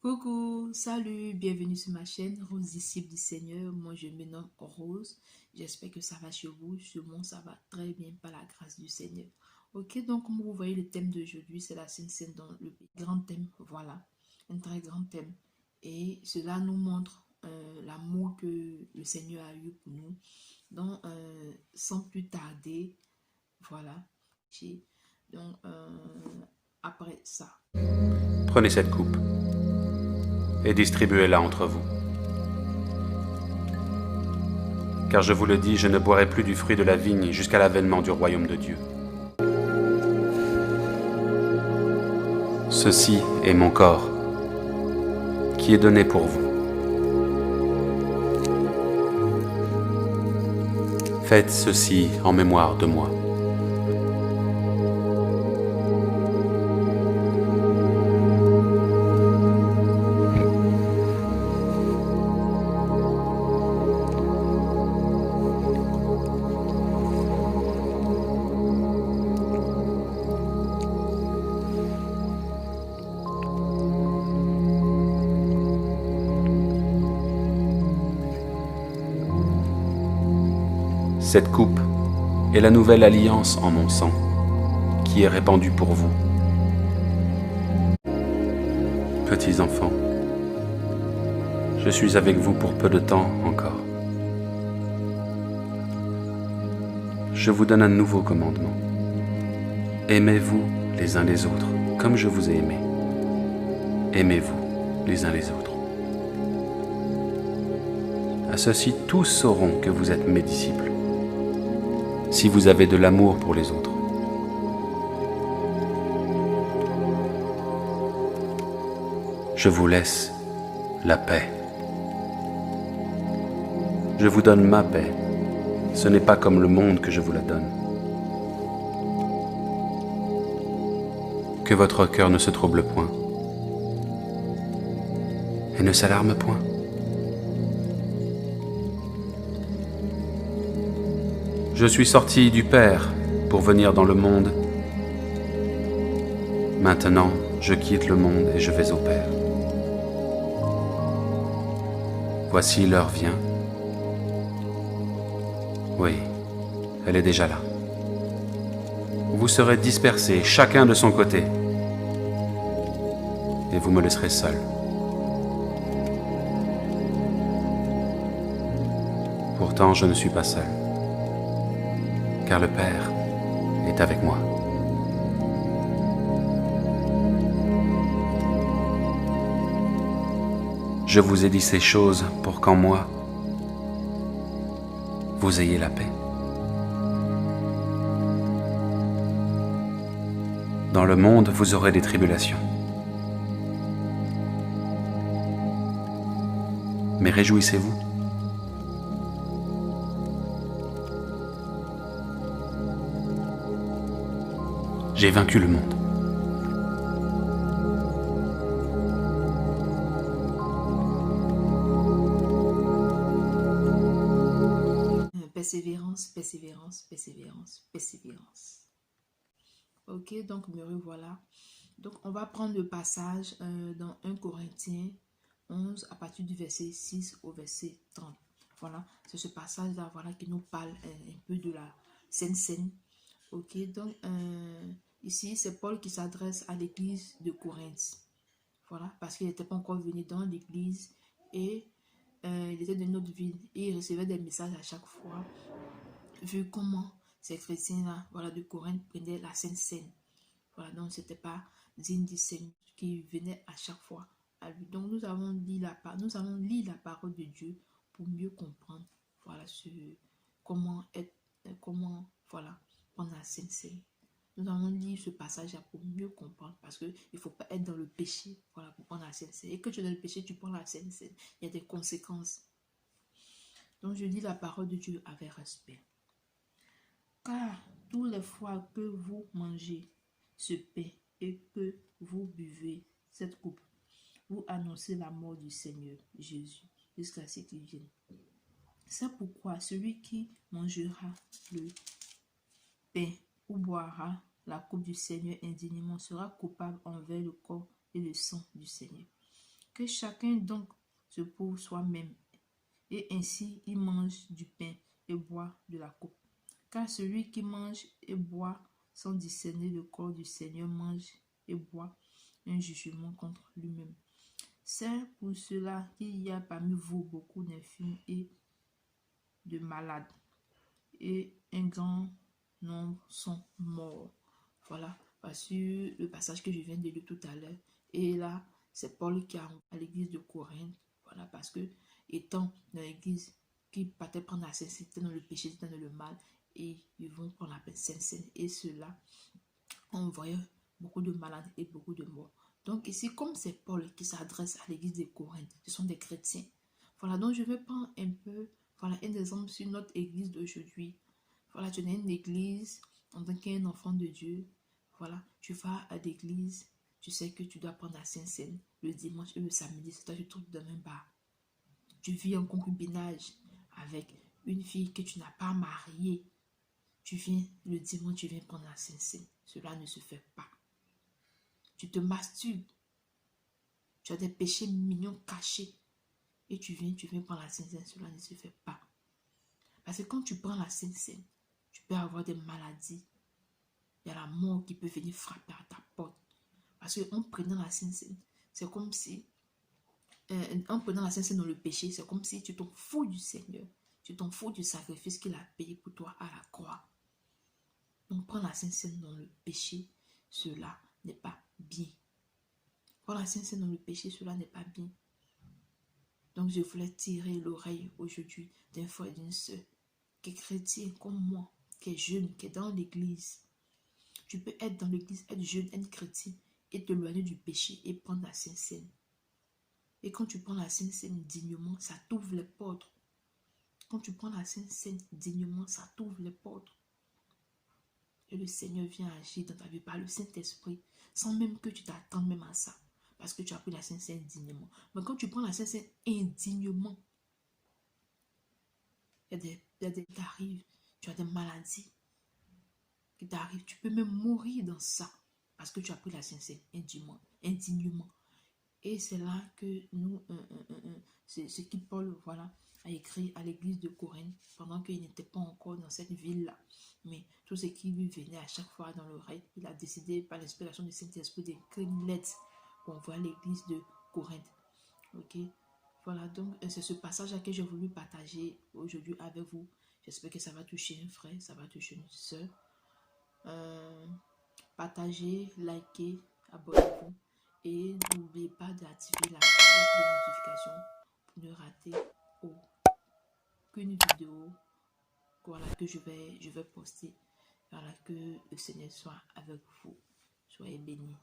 Coucou, salut, bienvenue sur ma chaîne Rose disciple du Seigneur. Moi je me nomme Rose. J'espère que ça va chez vous. Chez moi ça va très bien par la grâce du Seigneur. Ok, donc comme vous voyez, le thème d'aujourd'hui c'est la Sainte Seine dans le grand thème. Voilà, un très grand thème. Et cela nous montre l'amour que le Seigneur a eu pour nous. Donc sans plus tarder, voilà. Donc après ça. Prenez cette coupe et distribuez-la entre vous. Car je vous le dis, je ne boirai plus du fruit de la vigne jusqu'à l'avènement du royaume de Dieu. Ceci est mon corps, qui est donné pour vous. Faites ceci en mémoire de moi. Cette coupe est la nouvelle alliance en mon sang, qui est répandue pour vous. Petits enfants, je suis avec vous pour peu de temps encore. Je vous donne un nouveau commandement. Aimez-vous les uns les autres, comme je vous ai aimé. Aimez-vous les uns les autres. À ceci, tous sauront que vous êtes mes disciples, si vous avez de l'amour pour les autres. Je vous laisse la paix. Je vous donne ma paix. Ce n'est pas comme le monde que je vous la donne. Que votre cœur ne se trouble point et ne s'alarme point. Je suis sorti du Père pour venir dans le monde. Maintenant, je quitte le monde et je vais au Père. Voici l'heure vient. Oui, elle est déjà là. Vous serez dispersés, chacun de son côté. Et vous me laisserez seul. Pourtant, je ne suis pas seul, car le Père est avec moi. Je vous ai dit ces choses pour qu'en moi, vous ayez la paix. Dans le monde, vous aurez des tribulations. Mais réjouissez-vous. J'ai vaincu le monde. Persévérance, persévérance, persévérance, persévérance. Ok, donc me revoilà. Donc on va prendre le passage dans 1 Corinthiens 11 à partir du verset 6 au verset 30. Voilà, c'est ce passage-là voilà, qui nous parle un peu de la Sainte Seine. Ok, donc ici c'est Paul qui s'adresse à l'église de Corinthe. Voilà, parce qu'il n'était pas encore venu dans l'église et il était de notre ville et il recevait des messages à chaque fois, vu comment ces chrétiens-là, voilà, de Corinthe prenaient la Sainte Seine. Voilà, donc c'était pas digne du Seigneur qui venait à chaque fois à lui. Donc nous allons lire la parole de Dieu pour mieux comprendre, voilà, comment être, comment, voilà, prendre la Sainte Seine. Nous allons lire ce passage-là pour mieux comprendre parce qu'il ne faut pas être dans le péché, voilà, pour prendre la Sainte Seine. Et que tu es dans le péché, tu prends la Sainte Seine. Il y a des conséquences. Donc je lis la parole de Dieu avec respect. Car tous les fois que vous mangez ce pain et que vous buvez cette coupe, vous annoncez la mort du Seigneur Jésus jusqu'à ce qu'il vienne. C'est pourquoi celui qui mangera le pain ou boira la coupe du Seigneur indignement sera coupable envers le corps et le sang du Seigneur. Que chacun donc se prouve soi-même, et ainsi il mange du pain et boit de la coupe. Car celui qui mange et boit sans discerner le corps du Seigneur mange et boit un jugement contre lui-même. C'est pour cela qu'il y a parmi vous beaucoup d'infirmes et de malades, et un grand nombre sont morts. Voilà, parce que le passage que je viens de lire tout à l'heure. Et là, c'est Paul qui a à l'église de Corinthe. Voilà, parce que étant dans l'église qui partait prendre la Sainte, c'était dans le péché, c'était dans le mal, et ils vont prendre la Sainte. Et cela, on voyait beaucoup de malades et beaucoup de morts. Donc ici, comme c'est Paul qui s'adresse à l'église de Corinthe, ce sont des chrétiens. Voilà, donc je vais prendre un peu, voilà, un exemple sur notre église d'aujourd'hui. Voilà, tu es une église en tant qu'un enfant de Dieu. Voilà, tu vas à l'église, tu sais que tu dois prendre la Sainte Seine le dimanche et le samedi, c'est toi qui te trouves dans un bar. Tu vis en concubinage avec une fille que tu n'as pas mariée. Tu viens le dimanche, tu viens prendre la Sainte Seine. Cela ne se fait pas. Tu te masturbes. Tu as des péchés mignons cachés. Et tu viens prendre la Sainte Seine. Cela ne se fait pas. Parce que quand tu prends la Sainte Seine, tu peux avoir des maladies. Il y a la mort qui peut venir frapper à ta porte. Parce qu'en prenant la Sainte Seine, c'est comme si, en prenant la Sainte Seine dans le péché, c'est comme si tu t'en fous du Seigneur. Tu t'en fous du sacrifice qu'il a payé pour toi à la croix. Donc prendre la Sainte Seine dans le péché, cela n'est pas bien. Prendre la Sainte Seine dans le péché, cela n'est pas bien. Donc je voulais tirer l'oreille aujourd'hui d'un frère et d'une soeur qui est chrétien comme moi, qui est jeune, qui est dans l'église. Tu peux être dans l'église, être jeune, être chrétien et t'éloigner du péché et prendre la Sainte Seine. Et quand tu prends la Sainte Seine dignement, ça t'ouvre les portes. Quand tu prends la Sainte Seine dignement, ça t'ouvre les portes. Et le Seigneur vient agir dans ta vie par le Saint-Esprit, sans même que tu t'attendes même à ça. Parce que tu as pris la Sainte Seine dignement. Mais quand tu prends la Sainte Seine indignement, il y a des t'arrives, tu as des maladies qui t'arrivent. Tu peux même mourir dans ça. Parce que tu as pris la Sainte Seine indignement. Et c'est là que nous, c'est ce qui Paul, voilà, a écrit à l'église de Corinthe pendant qu'il n'était pas encore dans cette ville-là. Mais tout ce qui lui venait à chaque fois dans l'oreille, il a décidé par l'inspiration du Saint-Esprit d'écrire une lettre pour envoyer à l'église de Corinthe. Ok, voilà, donc c'est ce passage-là que j'ai voulu partager aujourd'hui avec vous. J'espère que ça va toucher un frère, ça va toucher une soeur. Partagez, likez, abonnez-vous. Et n'oubliez pas d'activer la cloche de notification pour ne rater aucune vidéo, voilà, que je vais poster. Voilà, que le Seigneur soit avec vous. Soyez bénis.